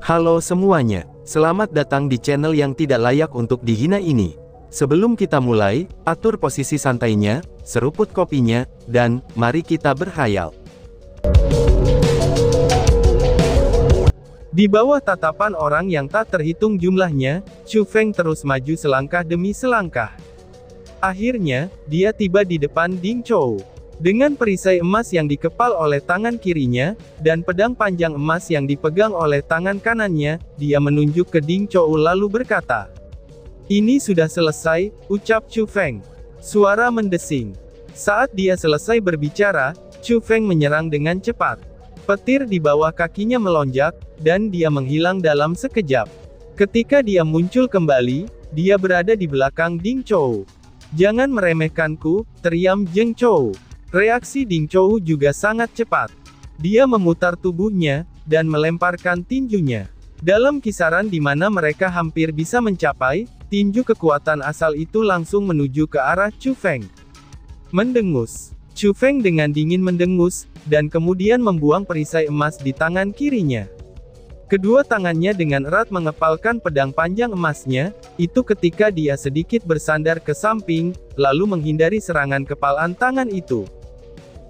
Halo semuanya, selamat datang di channel yang tidak layak untuk dihina ini. Sebelum kita mulai, atur posisi santainya, seruput kopinya, dan mari kita berhayal. Di bawah tatapan orang yang tak terhitung jumlahnya, Chu Feng terus maju selangkah demi selangkah. Akhirnya, dia tiba di depan Ding Zhou. Dengan perisai emas yang dikepal oleh tangan kirinya, dan pedang panjang emas yang dipegang oleh tangan kanannya, dia menunjuk ke Ding Zhou lalu berkata, "Ini sudah selesai," ucap Chu Feng. Suara mendesing. Saat dia selesai berbicara, Chu Feng menyerang dengan cepat. Petir di bawah kakinya melonjak, dan dia menghilang dalam sekejap. Ketika dia muncul kembali, dia berada di belakang Ding Zhou. "Jangan meremehkanku," teriam Ding Zhou. Reaksi Ding Zhou juga sangat cepat. Dia memutar tubuhnya, dan melemparkan tinjunya. Dalam kisaran di mana mereka hampir bisa mencapai, tinju kekuatan asal itu langsung menuju ke arah Chu Feng. Mendengus. Chu Feng dengan dingin mendengus, dan kemudian membuang perisai emas di tangan kirinya. Kedua tangannya dengan erat mengepalkan pedang panjang emasnya, itu ketika dia sedikit bersandar ke samping, lalu menghindari serangan kepalan tangan itu.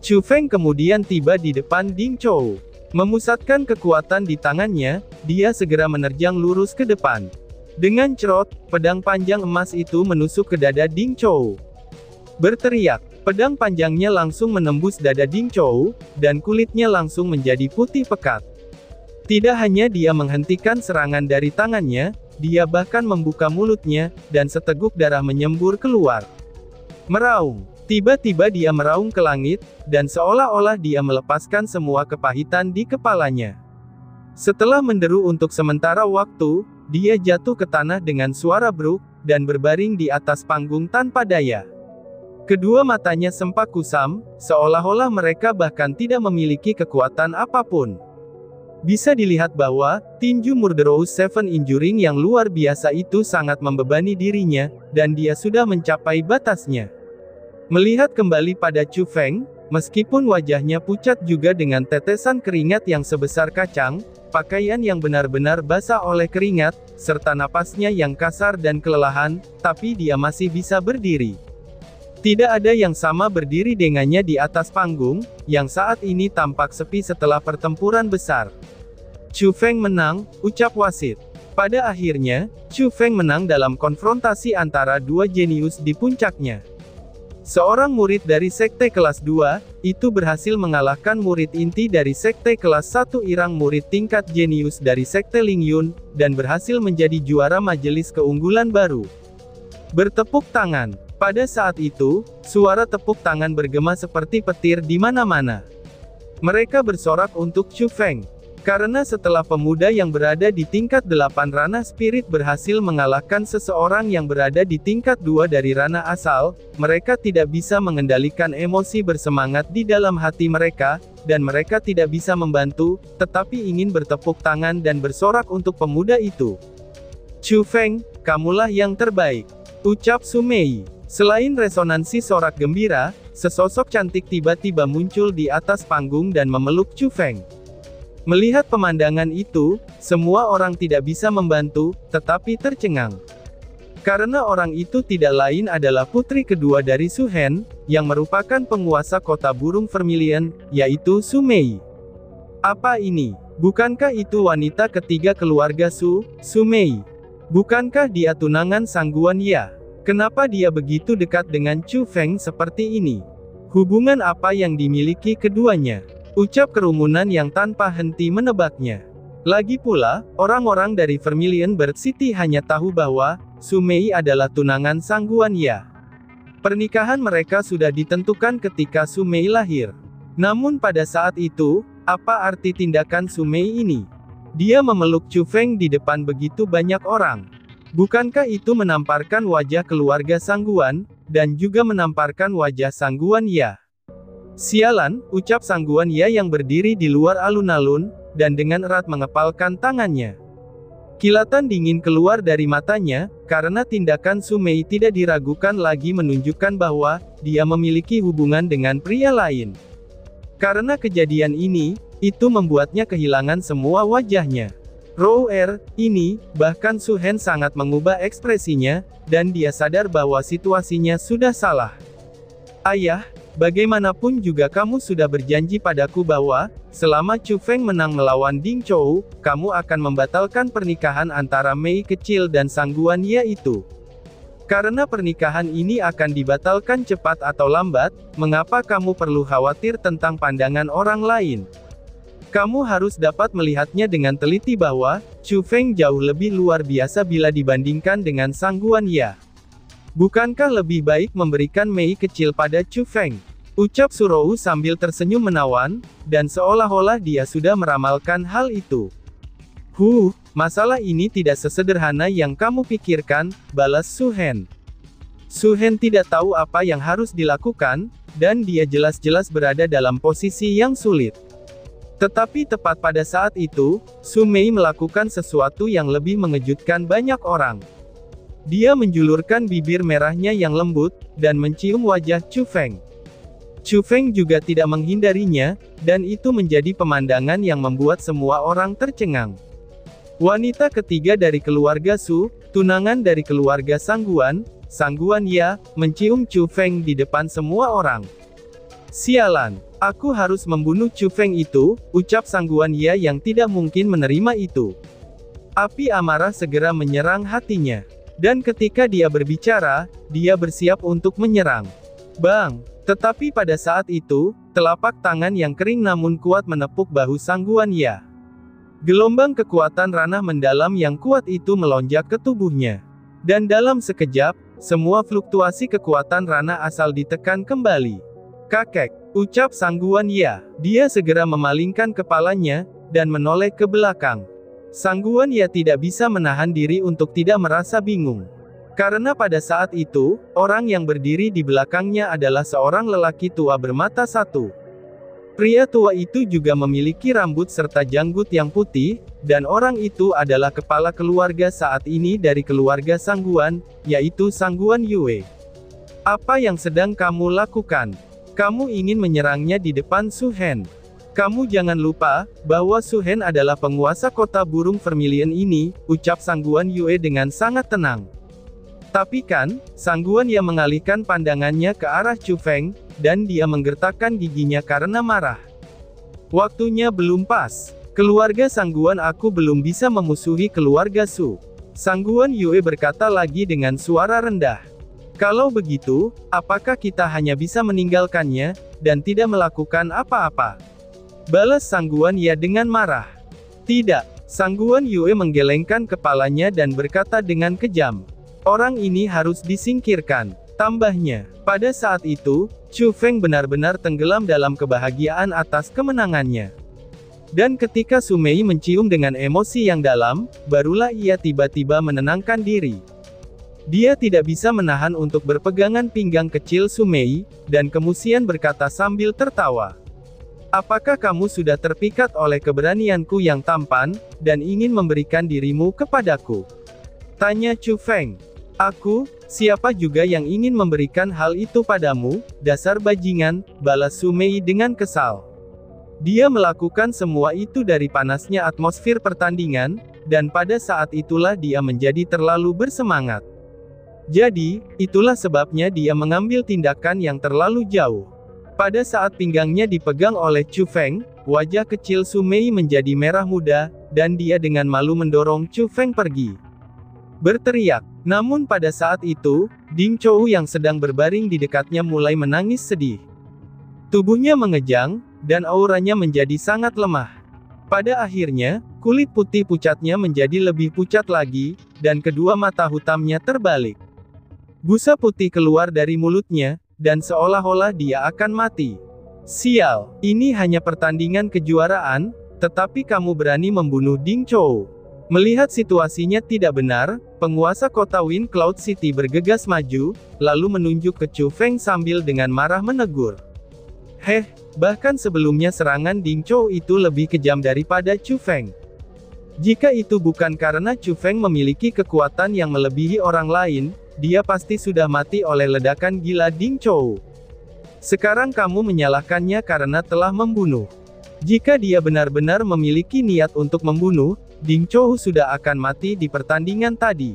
Chu Feng kemudian tiba di depan Ding Zhou. Memusatkan kekuatan di tangannya, dia segera menerjang lurus ke depan. Dengan cerot, pedang panjang emas itu menusuk ke dada Ding Zhou. Berteriak, pedang panjangnya langsung menembus dada Ding Zhou, dan kulitnya langsung menjadi putih pekat. Tidak hanya dia menghentikan serangan dari tangannya, dia bahkan membuka mulutnya, dan seteguk darah menyembur keluar. Meraung. Tiba-tiba dia meraung ke langit, dan seolah-olah dia melepaskan semua kepahitan di kepalanya. Setelah menderu untuk sementara waktu, dia jatuh ke tanah dengan suara bruk, dan berbaring di atas panggung tanpa daya. Kedua matanya sempak kusam, seolah-olah mereka bahkan tidak memiliki kekuatan apapun. Bisa dilihat bahwa, tinju Murderous Seven Injuring yang luar biasa itu sangat membebani dirinya, dan dia sudah mencapai batasnya. Melihat kembali pada Chu Feng, meskipun wajahnya pucat juga dengan tetesan keringat yang sebesar kacang, pakaian yang benar-benar basah oleh keringat, serta napasnya yang kasar dan kelelahan, tapi dia masih bisa berdiri. Tidak ada yang sama berdiri dengannya di atas panggung, yang saat ini tampak sepi setelah pertempuran besar. Chu Feng menang, ucap wasit. Pada akhirnya, Chu Feng menang dalam konfrontasi antara dua jenius di puncaknya. Seorang murid dari Sekte kelas 2, itu berhasil mengalahkan murid inti dari Sekte kelas 1 Irang murid tingkat jenius dari Sekte Lingyun, dan berhasil menjadi juara majelis keunggulan baru. Bertepuk tangan. Pada saat itu, suara tepuk tangan bergema seperti petir di mana-mana. Mereka bersorak untuk Chu Feng. Karena setelah pemuda yang berada di tingkat 8 ranah spirit berhasil mengalahkan seseorang yang berada di tingkat 2 dari ranah asal, mereka tidak bisa mengendalikan emosi bersemangat di dalam hati mereka, dan mereka tidak bisa membantu, tetapi ingin bertepuk tangan dan bersorak untuk pemuda itu. "Chu Feng, kamulah yang terbaik," ucap Su Mei. Selain resonansi sorak gembira, sesosok cantik tiba-tiba muncul di atas panggung dan memeluk Chu Feng. Melihat pemandangan itu, semua orang tidak bisa membantu, tetapi tercengang. Karena orang itu tidak lain adalah putri kedua dari Su Hen, yang merupakan penguasa kota burung Vermilion, yaitu Su Mei. Apa ini? Bukankah itu wanita ketiga keluarga Su Mei? Bukankah dia tunangan Sang Guan Ya? Kenapa dia begitu dekat dengan Chu Feng seperti ini? Hubungan apa yang dimiliki keduanya? Ucap kerumunan yang tanpa henti menebaknya. Lagi pula, orang-orang dari Vermilion Bird City hanya tahu bahwa, Su Mei adalah tunangan Sang Guan Ya. Pernikahan mereka sudah ditentukan ketika Su Mei lahir. Namun pada saat itu, apa arti tindakan Su Mei ini? Dia memeluk Chu Feng di depan begitu banyak orang. Bukankah itu menamparkan wajah keluarga Sang Guan, dan juga menamparkan wajah Sang Guan Ya? "Sialan," ucap Sang Guan Ya yang berdiri di luar alun-alun, dan dengan erat mengepalkan tangannya. Kilatan dingin keluar dari matanya, karena tindakan Su Mei tidak diragukan lagi menunjukkan bahwa, dia memiliki hubungan dengan pria lain. Karena kejadian ini, itu membuatnya kehilangan semua wajahnya. Ini, bahkan Su Hen sangat mengubah ekspresinya, dan dia sadar bahwa situasinya sudah salah. Ayah, bagaimanapun juga kamu sudah berjanji padaku bahwa, selama Chu Feng menang melawan Ding Chou, kamu akan membatalkan pernikahan antara Mei kecil dan Sang Guan Ye itu. Karena pernikahan ini akan dibatalkan cepat atau lambat, mengapa kamu perlu khawatir tentang pandangan orang lain? Kamu harus dapat melihatnya dengan teliti bahwa, Chu Feng jauh lebih luar biasa bila dibandingkan dengan Sang Guan Ye. Bukankah lebih baik memberikan Mei kecil pada Chu Feng? Ucap Surou sambil tersenyum menawan, dan seolah-olah dia sudah meramalkan hal itu. Masalah ini tidak sesederhana yang kamu pikirkan, balas Su Hen. Su Hen tidak tahu apa yang harus dilakukan, dan dia jelas-jelas berada dalam posisi yang sulit. Tetapi tepat pada saat itu, Su Mei melakukan sesuatu yang lebih mengejutkan banyak orang. Dia menjulurkan bibir merahnya yang lembut, dan mencium wajah Chu Feng. Chu Feng juga tidak menghindarinya, dan itu menjadi pemandangan yang membuat semua orang tercengang. Wanita ketiga dari keluarga Su, tunangan dari keluarga Sang Guan Ye, mencium Chu Feng di depan semua orang. Sialan, aku harus membunuh Chu Feng itu, ucap Sang Guan Ye yang tidak mungkin menerima itu. Api amarah segera menyerang hatinya. Dan ketika dia berbicara, dia bersiap untuk menyerang. Bang! Tetapi pada saat itu, telapak tangan yang kering namun kuat menepuk bahu Sang Guan Ye. Gelombang kekuatan ranah mendalam yang kuat itu melonjak ke tubuhnya. Dan dalam sekejap, semua fluktuasi kekuatan ranah asal ditekan kembali. Kakek, ucap Sang Guan Ye. Dia segera memalingkan kepalanya, dan menoleh ke belakang. Sang Guan Ye tidak bisa menahan diri untuk tidak merasa bingung. Karena pada saat itu, orang yang berdiri di belakangnya adalah seorang lelaki tua bermata satu. Pria tua itu juga memiliki rambut serta janggut yang putih, dan orang itu adalah kepala keluarga saat ini dari keluarga Sang Guan, yaitu Sang Guan Yue. Apa yang sedang kamu lakukan? Kamu ingin menyerangnya di depan Su Hen. Kamu jangan lupa, bahwa Su Hen adalah penguasa kota burung Vermilion ini, ucap Sang Guan Yue dengan sangat tenang. Tapi kan, Sang Guan Ye mengalihkan pandangannya ke arah Chu Feng, dan dia menggertakkan giginya karena marah. Waktunya belum pas. Keluarga Sang Guan aku belum bisa memusuhi keluarga Su. Sang Guan Yue berkata lagi dengan suara rendah. Kalau begitu, apakah kita hanya bisa meninggalkannya, dan tidak melakukan apa-apa? Balas Sang Guan Ye dengan marah. Tidak, Sang Guan Yue menggelengkan kepalanya dan berkata dengan kejam. Orang ini harus disingkirkan. Tambahnya, pada saat itu, Chu Feng benar-benar tenggelam dalam kebahagiaan atas kemenangannya. Dan ketika Su Mei mencium dengan emosi yang dalam, barulah ia tiba-tiba menenangkan diri. Dia tidak bisa menahan untuk berpegangan pinggang kecil Su Mei, dan kemudian berkata sambil tertawa. Apakah kamu sudah terpikat oleh keberanianku yang tampan, dan ingin memberikan dirimu kepadaku? Tanya Chu Feng. Aku, siapa juga yang ingin memberikan hal itu padamu, dasar bajingan, balas Su Mei dengan kesal. Dia melakukan semua itu dari panasnya atmosfer pertandingan, dan pada saat itulah dia menjadi terlalu bersemangat. Jadi, itulah sebabnya dia mengambil tindakan yang terlalu jauh. Pada saat pinggangnya dipegang oleh Chu Feng, wajah kecil Su Mei menjadi merah muda, dan dia dengan malu mendorong Chu Feng pergi. Berteriak. Namun pada saat itu, Ding Chou yang sedang berbaring di dekatnya mulai menangis sedih. Tubuhnya mengejang, dan auranya menjadi sangat lemah. Pada akhirnya, kulit putih pucatnya menjadi lebih pucat lagi, dan kedua mata hitamnya terbalik. Busa putih keluar dari mulutnya, dan seolah-olah dia akan mati. Sial, ini hanya pertandingan kejuaraan, tetapi kamu berani membunuh Ding Chou. Melihat situasinya tidak benar, penguasa kota Wind Cloud City bergegas maju, lalu menunjuk ke Chu Feng sambil dengan marah menegur. Bahkan sebelumnya serangan Ding Chou itu lebih kejam daripada Chu Feng. Jika itu bukan karena Chu Feng memiliki kekuatan yang melebihi orang lain, dia pasti sudah mati oleh ledakan gila Ding Chou. Sekarang kamu menyalahkannya karena telah membunuh Jika dia benar-benar memiliki niat untuk membunuh, Ding Chou sudah akan mati di pertandingan tadi.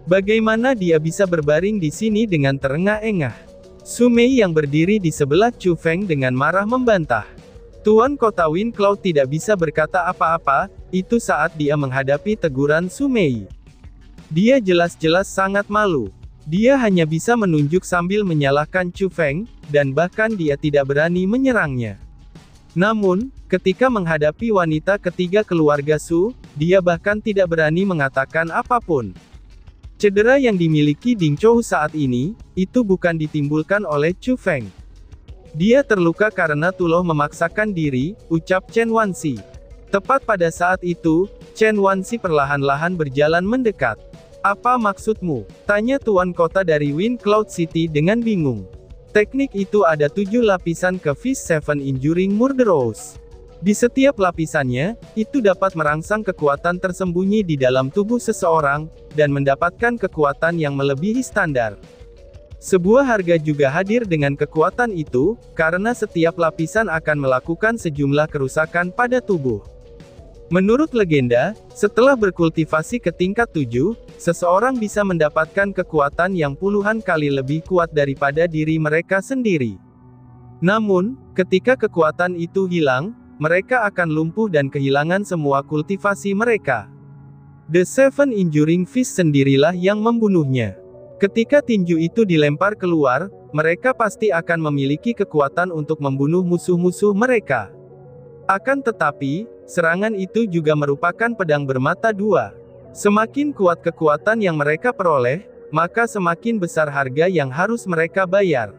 Bagaimana dia bisa berbaring di sini dengan terengah-engah? Su Mei yang berdiri di sebelah Chu Feng dengan marah membantah. Tuan Kota Wind Cloud tidak bisa berkata apa-apa, itu saat dia menghadapi teguran Su Mei. Dia jelas-jelas sangat malu. Dia hanya bisa menunjuk sambil menyalahkan Chu Feng, dan bahkan dia tidak berani menyerangnya. Namun, ketika menghadapi wanita ketiga keluarga Su, dia bahkan tidak berani mengatakan apapun. Cedera yang dimiliki Ding Chou saat ini, itu bukan ditimbulkan oleh Chu Feng. Dia terluka karena Tuloh memaksakan diri, ucap Chen Wanxi. Tepat pada saat itu, Chen Wanxi perlahan-lahan berjalan mendekat. Apa maksudmu? Tanya Tuan Kota dari Wind Cloud City dengan bingung. Teknik itu ada 7 lapisan ke Fish 7 Enduring Murderous. Di setiap lapisannya, itu dapat merangsang kekuatan tersembunyi di dalam tubuh seseorang, dan mendapatkan kekuatan yang melebihi standar. Sebuah harga juga hadir dengan kekuatan itu, karena setiap lapisan akan melakukan sejumlah kerusakan pada tubuh. Menurut legenda, setelah berkultivasi ke tingkat 7, seseorang bisa mendapatkan kekuatan yang puluhan kali lebih kuat daripada diri mereka sendiri. Namun, ketika kekuatan itu hilang, mereka akan lumpuh dan kehilangan semua kultivasi mereka. The Seven Enduring Fish sendirilah yang membunuhnya. Ketika tinju itu dilempar keluar, mereka pasti akan memiliki kekuatan untuk membunuh musuh-musuh mereka. Akan tetapi, serangan itu juga merupakan pedang bermata dua. Semakin kuat kekuatan yang mereka peroleh, maka semakin besar harga yang harus mereka bayar.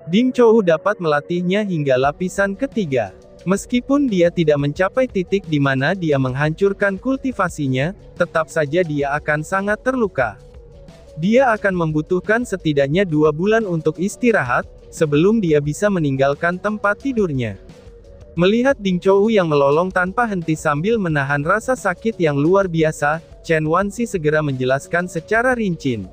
Ding Chou dapat melatihnya hingga lapisan ketiga. Meskipun dia tidak mencapai titik di mana dia menghancurkan kultivasinya, tetap saja dia akan sangat terluka. Dia akan membutuhkan setidaknya 2 bulan untuk istirahat, sebelum dia bisa meninggalkan tempat tidurnya. Melihat Ding Chou yang melolong tanpa henti sambil menahan rasa sakit yang luar biasa, Chen Wanxi segera menjelaskan secara rinci.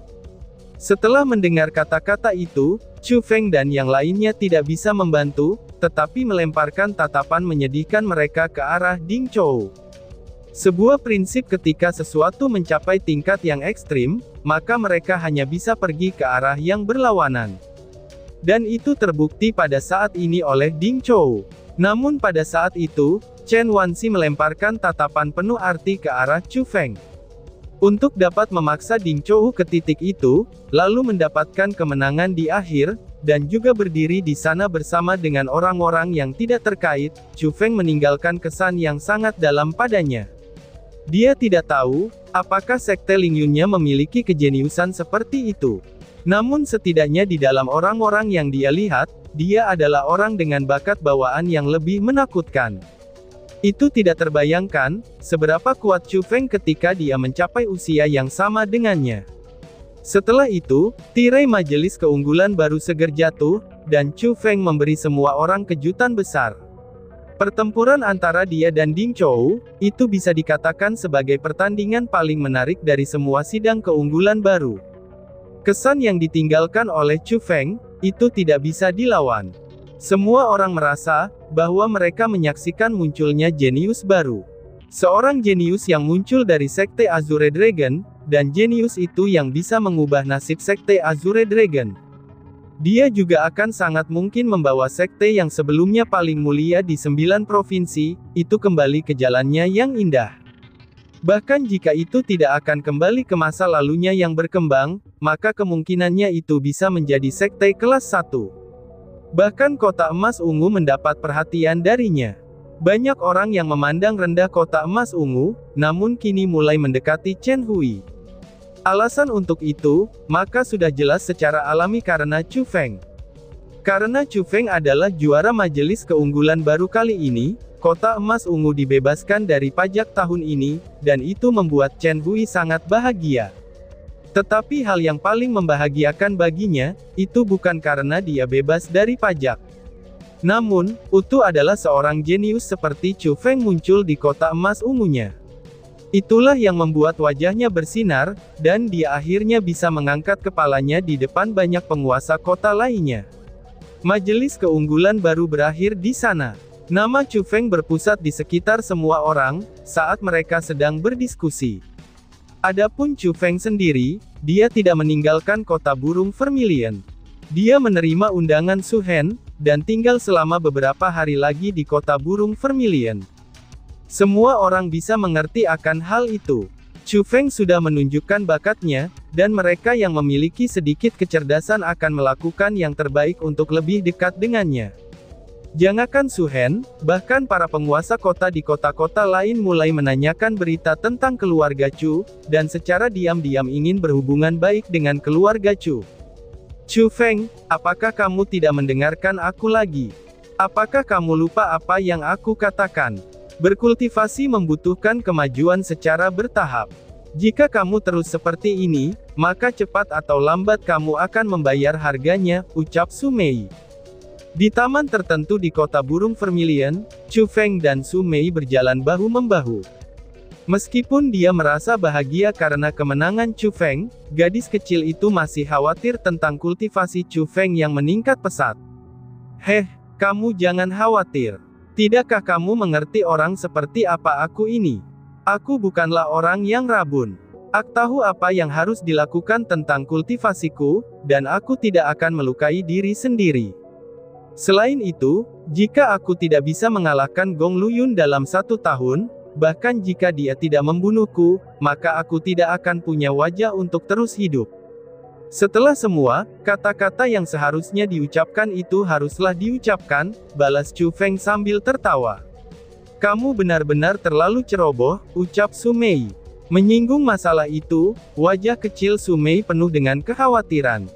Setelah mendengar kata-kata itu, Chu Feng dan yang lainnya tidak bisa membantu, tetapi melemparkan tatapan menyedihkan mereka ke arah Ding Chou. Sebuah prinsip ketika sesuatu mencapai tingkat yang ekstrim, maka mereka hanya bisa pergi ke arah yang berlawanan. Dan itu terbukti pada saat ini oleh Ding Chou. Namun pada saat itu, Chen Wanxi melemparkan tatapan penuh arti ke arah Chu Feng. Untuk dapat memaksa Ding Chou ke titik itu, lalu mendapatkan kemenangan di akhir, dan juga berdiri di sana bersama dengan orang-orang yang tidak terkait, Chu Feng meninggalkan kesan yang sangat dalam padanya. Dia tidak tahu, apakah Sekte Lingyunnya memiliki kejeniusan seperti itu. Namun setidaknya di dalam orang-orang yang dia lihat, dia adalah orang dengan bakat bawaan yang lebih menakutkan. Itu tidak terbayangkan, seberapa kuat Chu Feng ketika dia mencapai usia yang sama dengannya. Setelah itu, tirai majelis keunggulan baru seger jatuh, dan Chu Feng memberi semua orang kejutan besar. Pertempuran antara dia dan Ding Chou, itu bisa dikatakan sebagai pertandingan paling menarik dari semua sidang keunggulan baru. Kesan yang ditinggalkan oleh Chu Feng, itu tidak bisa dilawan. Semua orang merasa, bahwa mereka menyaksikan munculnya jenius baru. Seorang jenius yang muncul dari Sekte Azure Dragon, dan jenius itu yang bisa mengubah nasib Sekte Azure Dragon. Dia juga akan sangat mungkin membawa sekte yang sebelumnya paling mulia di 9 provinsi, itu kembali ke jalannya yang indah. Bahkan jika itu tidak akan kembali ke masa lalunya yang berkembang, maka kemungkinannya itu bisa menjadi sekte kelas 1. Bahkan Kota Emas Ungu mendapat perhatian darinya. Banyak orang yang memandang rendah Kota Emas Ungu, namun kini mulai mendekati Chen Hui. Alasan untuk itu, maka sudah jelas secara alami karena Chu Feng. Karena Chu Feng adalah juara majelis keunggulan baru kali ini, Kota Emas Ungu dibebaskan dari pajak tahun ini, dan itu membuat Chen Hui sangat bahagia. Tetapi hal yang paling membahagiakan baginya, itu bukan karena dia bebas dari pajak. Namun, itu adalah seorang jenius seperti Chu Feng muncul di Kota Emas Ungunya. Itulah yang membuat wajahnya bersinar, dan dia akhirnya bisa mengangkat kepalanya di depan banyak penguasa kota lainnya. Majelis keunggulan baru berakhir di sana. Nama Chu Feng berpusat di sekitar semua orang, saat mereka sedang berdiskusi. Adapun Chu Feng sendiri, dia tidak meninggalkan kota burung Vermilion. Dia menerima undangan Su Hen, dan tinggal selama beberapa hari lagi di kota burung Vermilion. Semua orang bisa mengerti akan hal itu. Chu Feng sudah menunjukkan bakatnya, dan mereka yang memiliki sedikit kecerdasan akan melakukan yang terbaik untuk lebih dekat dengannya. Jangankan Su Hen, bahkan para penguasa kota di kota-kota lain mulai menanyakan berita tentang keluarga Chu, dan secara diam-diam ingin berhubungan baik dengan keluarga Chu. Chu Feng, apakah kamu tidak mendengarkan aku lagi? Apakah kamu lupa apa yang aku katakan? Berkultivasi membutuhkan kemajuan secara bertahap. Jika kamu terus seperti ini, maka cepat atau lambat kamu akan membayar harganya, ucap Su Mei. Di taman tertentu di kota burung Vermilion, Chu Feng dan Su Mei berjalan bahu-membahu. Meskipun dia merasa bahagia karena kemenangan Chu Feng, gadis kecil itu masih khawatir tentang kultivasi Chu Feng yang meningkat pesat. Kamu jangan khawatir. Tidakkah kamu mengerti orang seperti apa aku ini? Aku bukanlah orang yang rabun. Aku tahu apa yang harus dilakukan tentang kultivasiku, dan aku tidak akan melukai diri sendiri. Selain itu, jika aku tidak bisa mengalahkan Gong Luyun dalam 1 tahun, bahkan jika dia tidak membunuhku, maka aku tidak akan punya wajah untuk terus hidup. Setelah semua, kata-kata yang seharusnya diucapkan itu haruslah diucapkan, balas Chu Feng sambil tertawa. Kamu benar-benar terlalu ceroboh, ucap Su Mei. Menyinggung masalah itu, wajah kecil Su Mei penuh dengan kekhawatiran.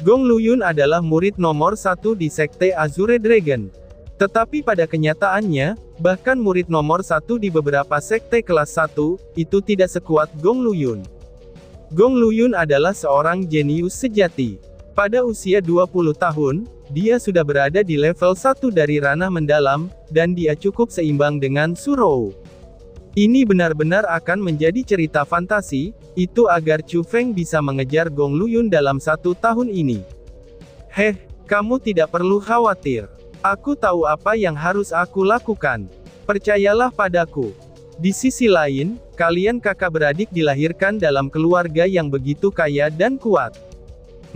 Gong Luyun adalah murid nomor 1 di Sekte Azure Dragon. Tetapi pada kenyataannya, bahkan murid nomor 1 di beberapa sekte kelas 1, itu tidak sekuat Gong Luyun. Gong Luyun adalah seorang jenius sejati. Pada usia 20 tahun, dia sudah berada di level 1 dari ranah mendalam, dan dia cukup seimbang dengan Su Rou. Ini benar-benar akan menjadi cerita fantasi, itu agar Chu Feng bisa mengejar Gong Luyun dalam 1 tahun ini. Kamu tidak perlu khawatir. Aku tahu apa yang harus aku lakukan. Percayalah padaku. Di sisi lain, kalian kakak beradik dilahirkan dalam keluarga yang begitu kaya dan kuat.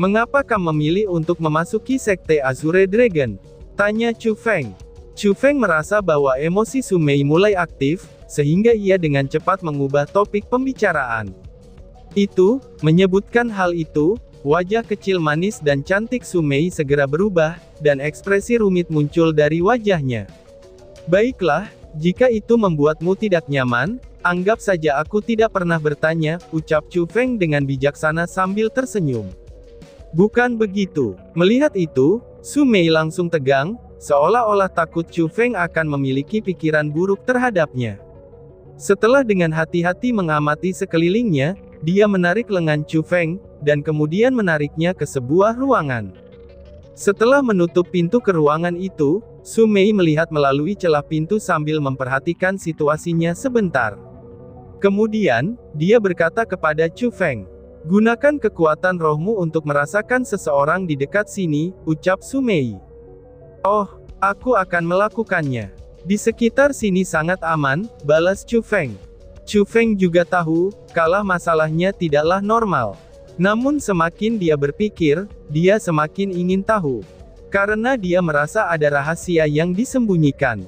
Mengapa kamu memilih untuk memasuki Sekte Azure Dragon? Tanya Chu Feng. Chu Feng merasa bahwa emosi Su Mei mulai aktif, sehingga ia dengan cepat mengubah topik pembicaraan. Menyebutkan hal itu, wajah kecil manis dan cantik Su Mei segera berubah, dan ekspresi rumit muncul dari wajahnya. Baiklah, jika itu membuatmu tidak nyaman, anggap saja aku tidak pernah bertanya, ucap Chu Feng dengan bijaksana sambil tersenyum. Bukan begitu. Melihat itu, Su Mei langsung tegang, seolah-olah takut Chu Feng akan memiliki pikiran buruk terhadapnya. Setelah dengan hati-hati mengamati sekelilingnya, dia menarik lengan Chu Feng, dan kemudian menariknya ke sebuah ruangan. Setelah menutup pintu ke ruangan itu, Su Mei melihat melalui celah pintu sambil memperhatikan situasinya sebentar. Kemudian, dia berkata kepada Chu Feng, "Gunakan kekuatan rohmu untuk merasakan seseorang di dekat sini," ucap Su Mei. "Oh, aku akan melakukannya. Di sekitar sini sangat aman," balas Chu Feng. Chu Feng juga tahu, kalau masalahnya tidaklah normal. Namun semakin dia berpikir, dia semakin ingin tahu. Karena dia merasa ada rahasia yang disembunyikan.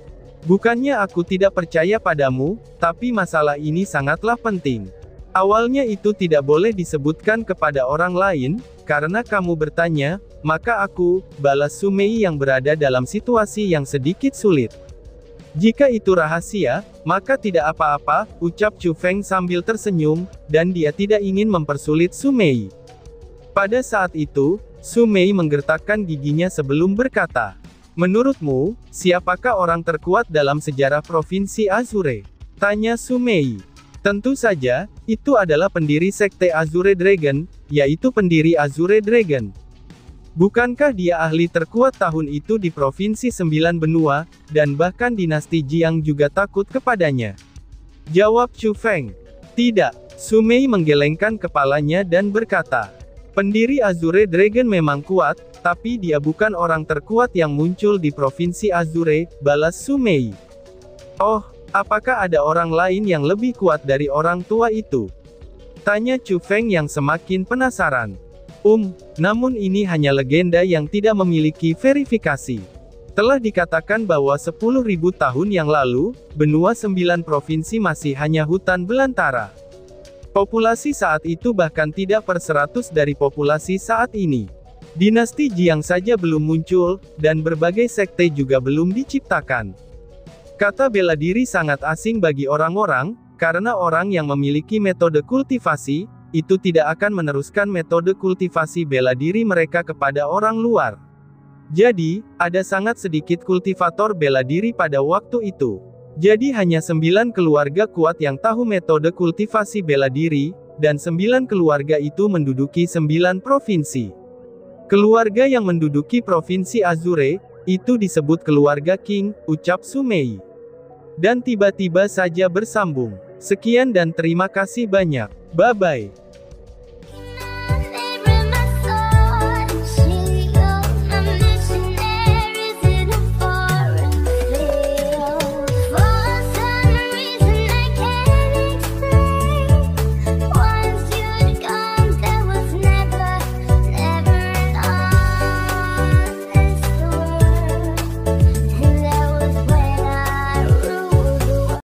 Bukannya aku tidak percaya padamu, tapi masalah ini sangatlah penting. Awalnya itu tidak boleh disebutkan kepada orang lain, karena kamu bertanya, maka aku, balas Su Mei yang berada dalam situasi yang sedikit sulit. Jika itu rahasia, maka tidak apa-apa, ucap Chu Feng sambil tersenyum, dan dia tidak ingin mempersulit Su Mei. Pada saat itu, Su Mei menggertakkan giginya sebelum berkata, "Menurutmu, siapakah orang terkuat dalam sejarah Provinsi Azure?" Tanya Su Mei. Tentu saja, itu adalah pendiri Sekte Azure Dragon, yaitu pendiri Azure Dragon. Bukankah dia ahli terkuat tahun itu di Provinsi Sembilan Benua, dan bahkan dinasti Jiang juga takut kepadanya? Jawab Chu Feng. Tidak. Su Mei menggelengkan kepalanya dan berkata, "Pendiri Azure Dragon memang kuat, Tapi dia bukan orang terkuat yang muncul di Provinsi Azure, balas Su Mei. Oh, apakah ada orang lain yang lebih kuat dari orang tua itu? Tanya Chu Feng yang semakin penasaran. Namun ini hanya legenda yang tidak memiliki verifikasi. Telah dikatakan bahwa 10.000 tahun yang lalu, benua 9 provinsi masih hanya hutan belantara. Populasi saat itu bahkan tidak per 100 dari populasi saat ini. Dinasti Jiang saja belum muncul, dan berbagai sekte juga belum diciptakan. Kata bela diri sangat asing bagi orang-orang, karena orang yang memiliki metode kultivasi, itu tidak akan meneruskan metode kultivasi bela diri mereka kepada orang luar. Jadi, ada sangat sedikit kultivator bela diri pada waktu itu. Jadi hanya 9 keluarga kuat yang tahu metode kultivasi bela diri, dan 9 keluarga itu menduduki 9 provinsi. Keluarga yang menduduki Provinsi Azure, itu disebut keluarga King, ucap Su Mei. Dan tiba-tiba saja bersambung. Sekian dan terima kasih banyak. Bye-bye.